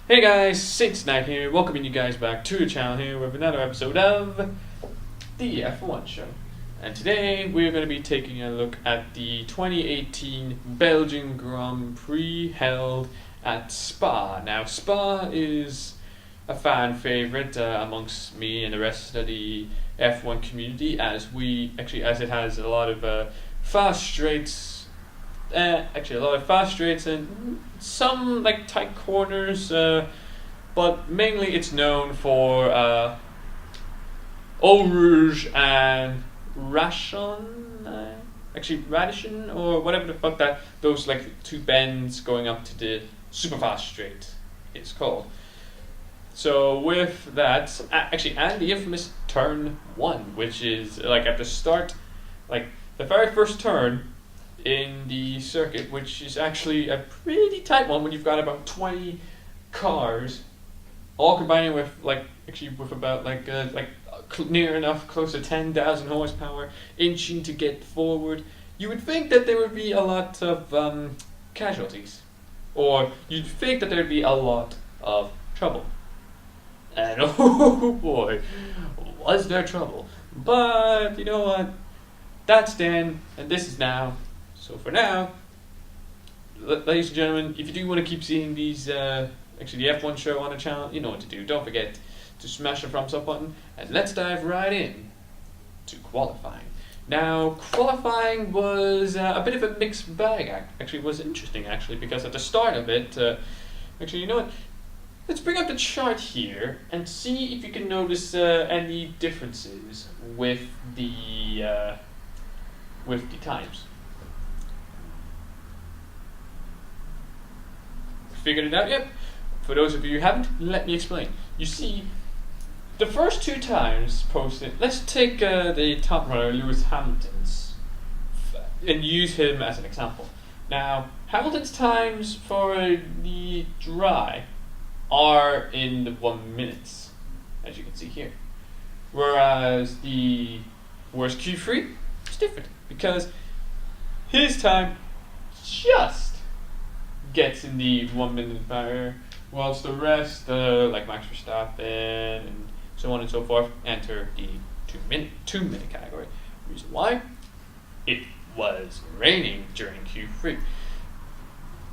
Hey guys, SaintsKnight here, welcoming you guys back to the channel here with another episode of the F1 show. And today we're going to be taking a look at the 2018 Belgian Grand Prix held at Spa. Now Spa is a fan favourite amongst me and the rest of the F1 community, as it has a lot of fast straights. A lot of fast straights and some like tight corners, but mainly it's known for Eau Rouge and Radisson, or whatever the fuck those like two bends going up to the super fast straight is called. So with that, and the infamous turn 1, which is like at the start, like the very first turn in the circuit, which is actually a pretty tight one when you've got about 20 cars all combining with near enough close to 10,000 horsepower inching to get forward. You would think that there would be a lot of casualties, or you'd think that there'd be a lot of trouble. And oh boy, was there trouble. But you know what, that's then and this is now. So for now, ladies and gentlemen, if you do want to keep seeing these, the F1 show on the channel, you know what to do. Don't forget to smash the thumbs up button, and let's dive right in to qualifying. Now, qualifying was a bit of a mixed bag. It was interesting, because at the start of it, you know what? Let's bring up the chart here and see if you can notice any differences with the times. Figured it out yet? For those of you who haven't, let me explain. You see, the first two times posted, let's take the top runner, Lewis Hamilton's, and use him as an example. Now, Hamilton's times for the dry are in the 1 minutes, as you can see here. Whereas Q3 is different, because his time just gets in the 1 minute barrier, whilst the rest, like Max Verstappen and so on and so forth, enter the 2 minute category. Reason why? It was raining during Q3.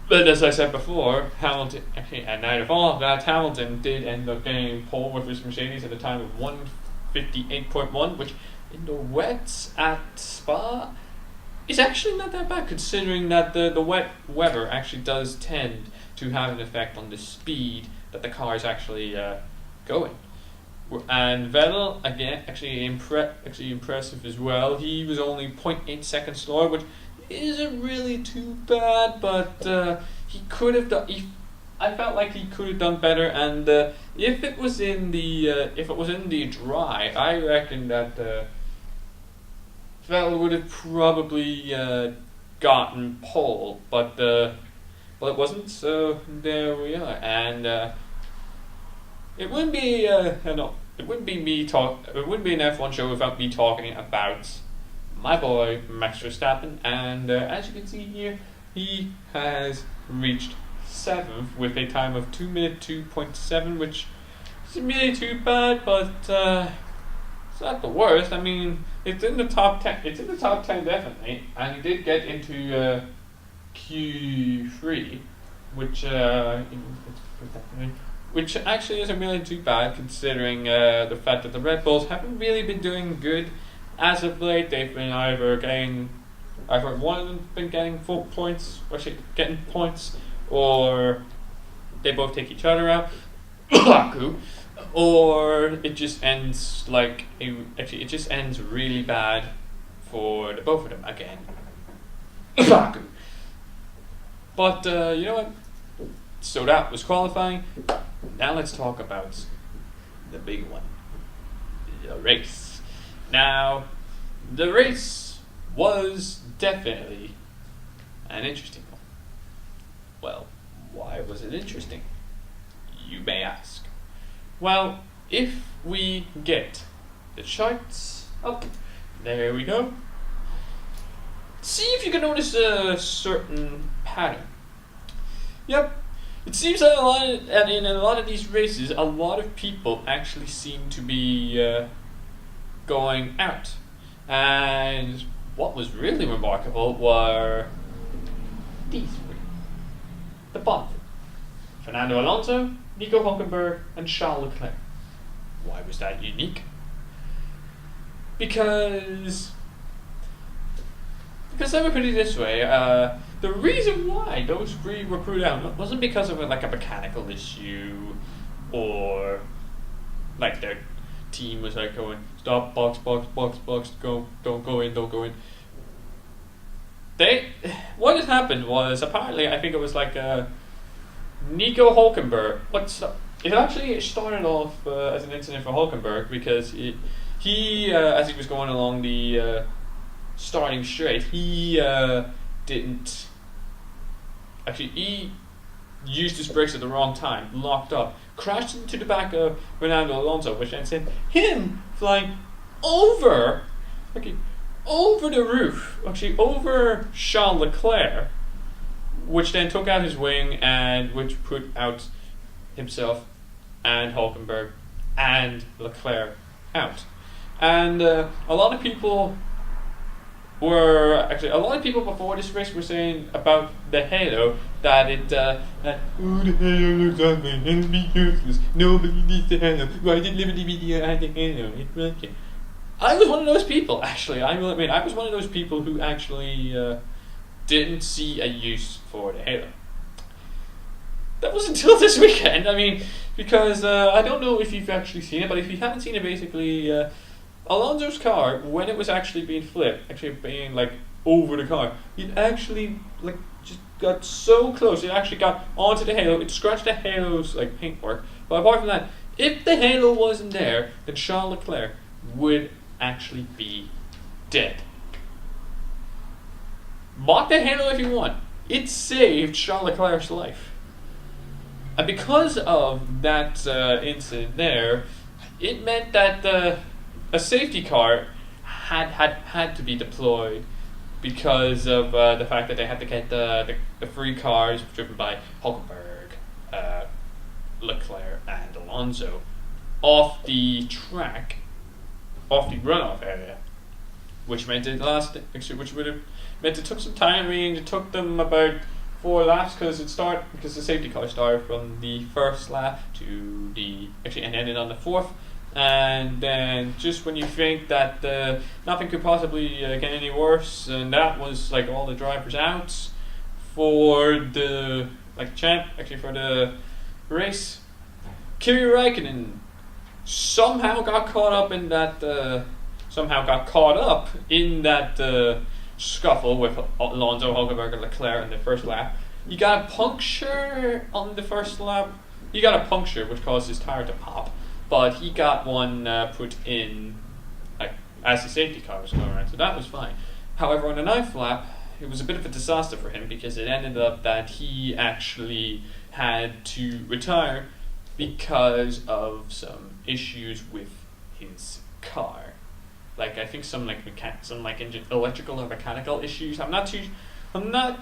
But as I said before, Hamilton, at night of all of that, Hamilton did end up getting pole with his Mercedes at a time of 1:58.1, which in the wets at Spa is actually not that bad, considering that the wet weather actually does tend to have an effect on the speed that the car is actually going. And Vettel, again, impressive as well. He was only 0.8 seconds slower, which isn't really too bad, but he could have done. I felt like he could have done better, and if it was in the dry, I reckon that Vettel would have probably gotten pole, but it wasn't. So there we are, and it wouldn't be it wouldn't be an F1 show without me talking about my boy Max Verstappen. And as you can see here, he has reached 7th with a time of 2:02.7, which isn't really too bad, but it's not the worst. I mean, it's in the top 10. It's in the top 10 definitely, and he did get into Q3, which actually isn't really too bad, considering the fact that the Red Bulls haven't really been doing good as of late. They've been either one of them been getting full points, or getting points, or they both take each other out. Or it just ends it just ends really bad for the both of them again. But you know what? So that was qualifying. Now let's talk about the big one, the race. Now, the race was definitely an interesting one. Well, why was it interesting, you may ask? Well, if we get the charts up, there we go. See if you can notice a certain pattern. Yep, It seems that in a lot of these races, a lot of people actually seem to be going out. And what was really remarkable were these three. The bottom three. Fernando Alonso, Nico Hülkenberg, and Charles Leclerc. Why was that unique? Because let me put it this way, the reason why those three were put out wasn't because of a mechanical issue, or like their team was like going, stop, box, go, don't go in. What had happened was, apparently, I think it was Nico Hülkenberg. It actually started off as an incident for Hülkenberg because he as he was going along the starting straight, he used his brakes at the wrong time, locked up, crashed into the back of Fernando Alonso, which then sent him flying over the roof, over Charles Leclerc, which then took out his wing and which put out himself and Hülkenberg and Leclerc out. And a lot of people before this race were saying about the halo that the halo looks ugly and it'll be useless. Nobody needs the halo. Why did Liberty Media add the halo? It's broken. I was one of those people, actually. I will admit, I was one of those people who actually didn't see a use for the halo. That was until this weekend. Because I don't know if you've actually seen it, but if you haven't seen it, basically, Alonso's car, when it was actually being flipped, being over the car, it actually just got so close. It actually got onto the halo. It scratched the halo's paintwork. But apart from that, if the halo wasn't there, then Charles Leclerc would actually be dead. Mock the halo if you want. It saved Charles Leclerc's life. And because of that incident there, it meant that a safety car had to be deployed because of the fact that they had to get the three cars driven by Hülkenberg, Leclerc, and Alonso off the track, off the runoff area, which meant it took some time. It took them about 4 laps because the safety car started from the first lap and ended on the 4th. And then just when you think that nothing could possibly get any worse, and that was all the drivers out for the for the race, Kimi Räikkönen somehow got caught up in that scuffle with Alonso, Hülkenberg, and Leclerc in the first lap. He got a puncture on the first lap. He got a puncture which caused his tire to pop, but he got one put in as the safety car was going around, so that was fine. However, on the 9th lap, it was a bit of a disaster for him because it ended up that he actually had to retire because of some issues with his car. I think some electrical or mechanical issues. I'm not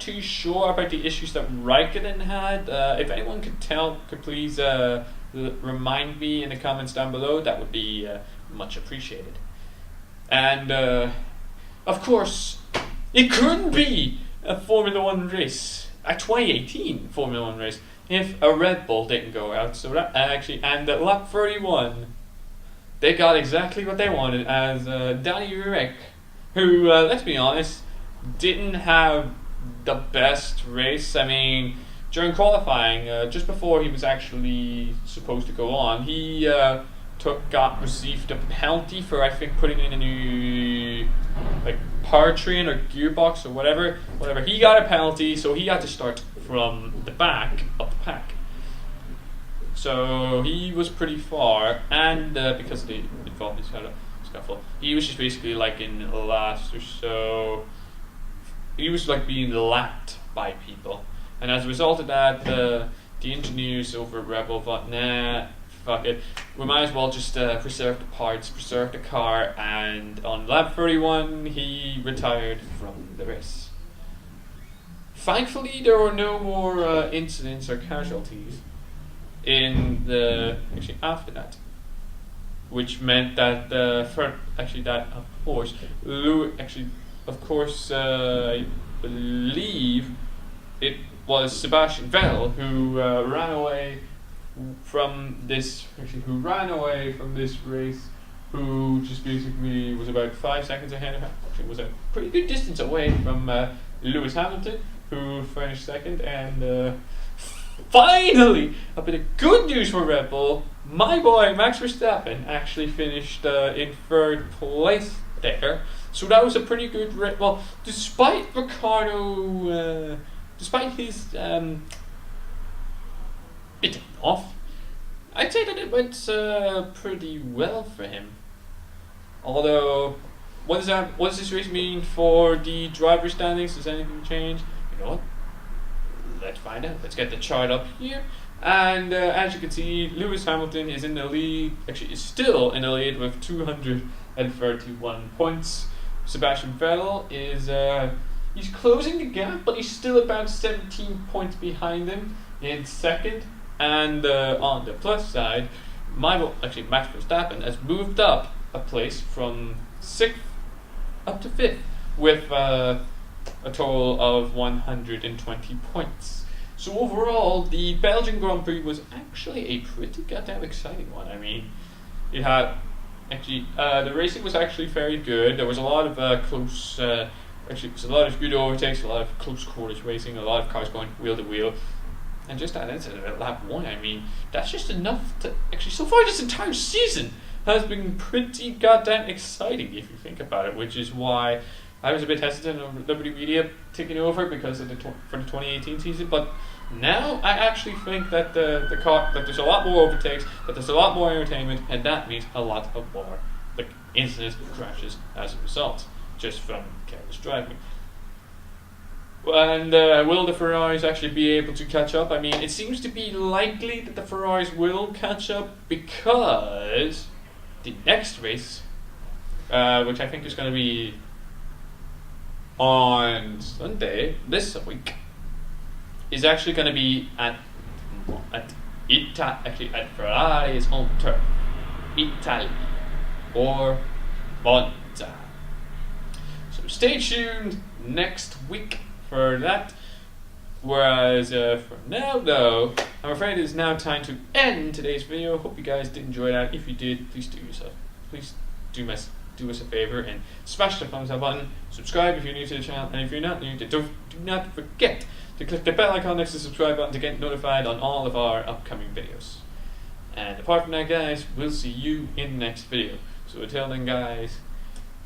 too sure about the issues that Raikkonen had. If anyone could please remind me in the comments down below, that would be much appreciated. And of course, it couldn't be a Formula 1 race, a 2018 Formula 1 race, if a Red Bull didn't go out. So that and at lap 31, they got exactly what they wanted, as Danny Rick, who, let's be honest, didn't have the best race. During qualifying, just before he was actually supposed to go on, he received a penalty for, I think, putting in a new powertrain or gearbox or whatever. He got a penalty, so he had to start from the back of the pack. So he was pretty far, and because they involved this kind of scuffle, he was just basically in last or so. He was being lapped by people, and as a result of that, the engineers over at Red Bull thought, nah, fuck it, we might as well just preserve the parts, preserve the car, and on lap 31, he retired from the race. Thankfully, there were no more incidents or casualties in the after that, which meant that I believe it was Sebastian Vettel who ran away from this race, who just basically was about 5 seconds ahead of him. Actually, was a pretty good distance away from Lewis Hamilton, who finished second. And finally, a bit of good news for Red Bull. My boy Max Verstappen actually finished in third place there. So that was a pretty good race. Well, despite Ricardo, despite his bit off, I'd say that it went pretty well for him. Although, what does this race mean for the driver standings? Does anything change? You know what? Let's find out. Let's get the chart up here. And as you can see, Lewis Hamilton is in the lead. Actually, is still in the lead with 231 points. Sebastian Vettel is he's closing the gap, but he's still about 17 points behind him in second. And on the plus side, Max Verstappen has moved up a place from 6th up to 5th with a total of 120 points. So overall, the Belgian Grand Prix was actually a pretty goddamn exciting one. I mean, it had the racing was actually very good. There was a lot of close. It was a lot of good overtakes, a lot of close quarters racing, a lot of cars going wheel to wheel. And just that incident at lap 1, I mean, that's just enough to so far this entire season has been pretty goddamn exciting if you think about it, which is why I was a bit hesitant on Liberty Media taking over because of for the 2018 season. But now I actually think that that there's a lot more overtakes, that there's a lot more entertainment, and that means a lot of more incidents, crashes as a result, just from careless driving. And will the Ferraris actually be able to catch up? I mean, it seems to be likely that the Ferraris will catch up because the next race, which I think is going to be on Sunday this week, is actually going to be at Ferrari's home turf, Italy, or Monza. So stay tuned next week for that. Whereas for now, though, I'm afraid it is now time to end today's video. Hope you guys did enjoy that. If you did, please do us a favor and smash the thumbs up button. Subscribe if you're new to the channel, and if you're not new, do not forget to click the bell icon next to the subscribe button to get notified on all of our upcoming videos. And apart from that, guys, we'll see you in the next video. So until then, guys,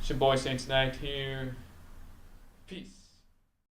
it's your boy SaintsKnight here. Peace.